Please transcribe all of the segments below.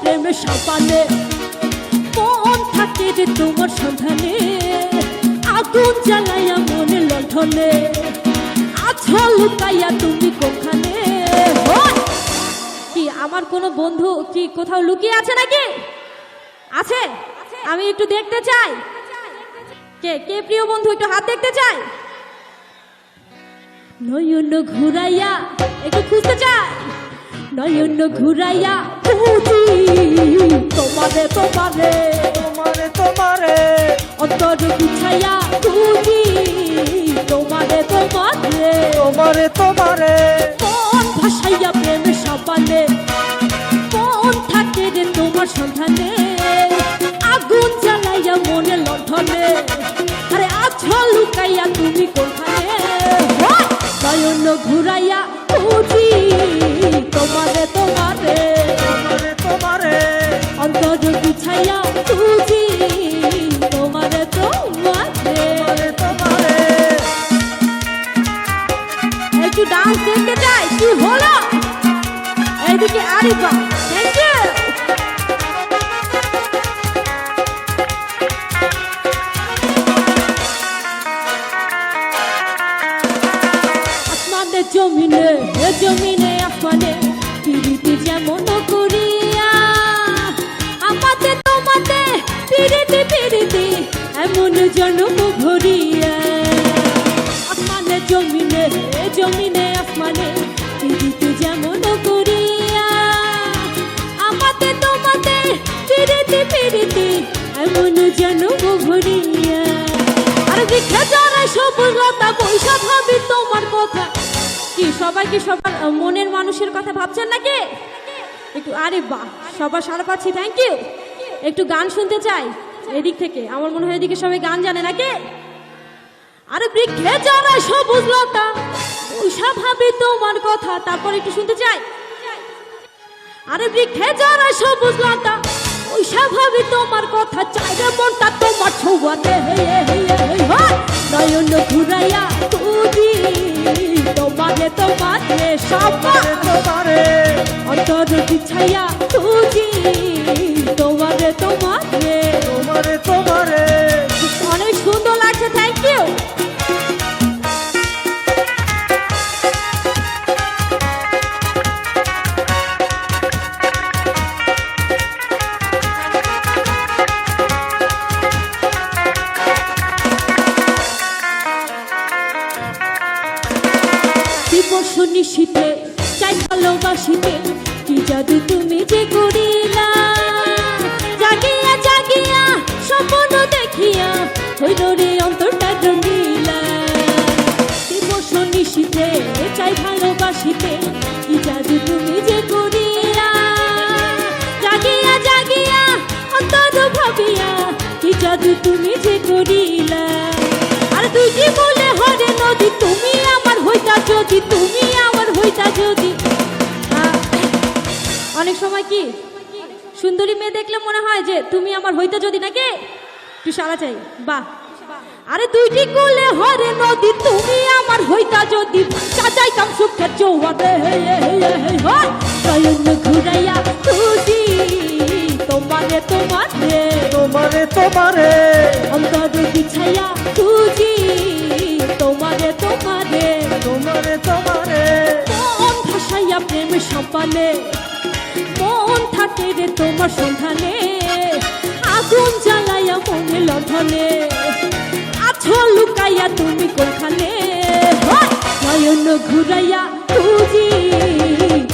প্রেমের সাবানে মন থাকে রে তোমার সন্ধানে আগুন জ্বালাইয়া মনে লণ্ঠনে আছো লুকাইয়া তুমি কোখানে কি আমার কোনো বন্ধু কি কোথাও লুকিয়ে আছে নাকি আছে আমি একটু দেখতে চাই কে কে প্রিয় বন্ধু একটু হাত দেখতে চাই নয়ন ঘুরাইয়া একটু খুঁজতে চাই নয়ন ঘুরাইয়া খুঁজি তোমারে তোমারে তোমারে তোমারে অন্তর বিছাইয়া খুঁজি তোমারে তোমারে তোমারে তোমারে মন ভাসাইয়া প্রেমের সাবানে মন থাকে রে তোমার সন্ধানে আগুন জ্বালাইয়া মনে লণ্ঠনে আরে আছো লুকাইয়া তুমি কোথায় নয়ন ঘুরাইয়া খুঁজি তোমারে তোমারে তোমারে তোমারে অন্তর বিছাইয়া খুঁজি তোমারে তোমারে তোমারে তোমারে একটু ডান্স দেখতে চাই কি হলো এইদিকে আরিফা থ্যাংক ইউ আসমানে জমিনে জমিনে আসমানে পিরিতি যেমন করিয়া আমাদের তোমাতে পিরিতি পিরিতি এমন জন্ম ভরিয়া আসমানে জমিনে জমিনে আসমানে পিরিতি যেমন করিয়া আমাদের তোমাতে পিরিতি পিরিতি এমন জন্ম ভরিয়া আর দেখে যারা সবুজ লতা বৈশা ভাবি তোমার কথা কি সবাই কি সবার মনের মানুষের কথা ভাবছেন নাকি একটু আরে বাহ সবার সারা পাচ্ছি থ্যাংক ইউ একটু গান শুনতে চাই এদিক থেকে আমার মনে হয় এদিকে সবাই গান জানে নাকি আরে বৃক্ষে যারা সবুজ লতা বৈশা ভাবি তোমার কথা তারপর একটু শুনতে চাই আরে বৃক্ষে যারা সবুজ লতা বৈশা ভাবি তোমার কথা চাইরে মনটা তোমার ছোঁয়াতে নয়ন ঘুরাইয়া খুঁজি তোমারে তোমারে সবার তোমারে অন্তর বিছাইয়া খুঁজি তোমারে তোমারে তোমারে তোমারে অনেক সুন্দর লাগছে থ্যাংক ইউ দিবসনি শীতে চাই ভালোবাসিতে কি জাদু তুমি যে করিলা জাগিয়া জাগিয়া স্বপ্ন দেখিয়া হইল রে অন্তরটা রঙিলা দিবসনি শীতে চাই ভালোবাসিতে কি জাদু তুমি যে করিলা জাগিয়া জাগিয়া অন্তর ভাবিয়া কি জাদু তুমি যে করিলা আর দুইটি বলে হরে নদী তুমি আমার হইতা যদি তুমি আমার হইতা যদি অনেক সময় কি সুন্দরী মেয়ে দেখলে মনে হয় যে তুমি আমার হইতা যদি নাকি তুই সারা চাই বাহ আরে দুইটি কোলে হরে নদী তুমি আমার হইতা যদি সাজাইতাম সুখের চৌহাতে নয়ন ঘুরাইয়া খুঁজি তোমারে তোমারে তোমারে তোমারে অন্তর বিছাইয়া খুঁজি তোমারে তোমারে তোমারে তোমারে মন ভাসাইয়া প্রেমের সম্পানে মন থাকে রে তোমার সন্ধানে আগুন জ্বালাইয়া মনে লণ্ঠনে আছো লুকাইয়া তুমি কোনখানে নয়ন ঘুরাইয়া খুঁজি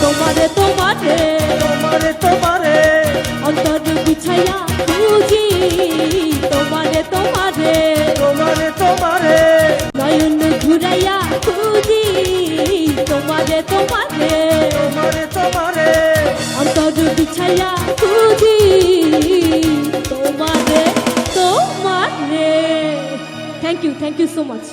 তোমারে তোমারে তোমারে তোমারে অন্তর বিছাইয়া খুঁজি তোমারে তোমারে তোমারে তোমারে নয়ন ঘুরাইয়া খুঁজি তোমারে তোমারে তোমারে তোমারে অন্তর বিছাইয়া খুঁজি তোমারে তোমারে থ্যাংক ইউ সো মাচ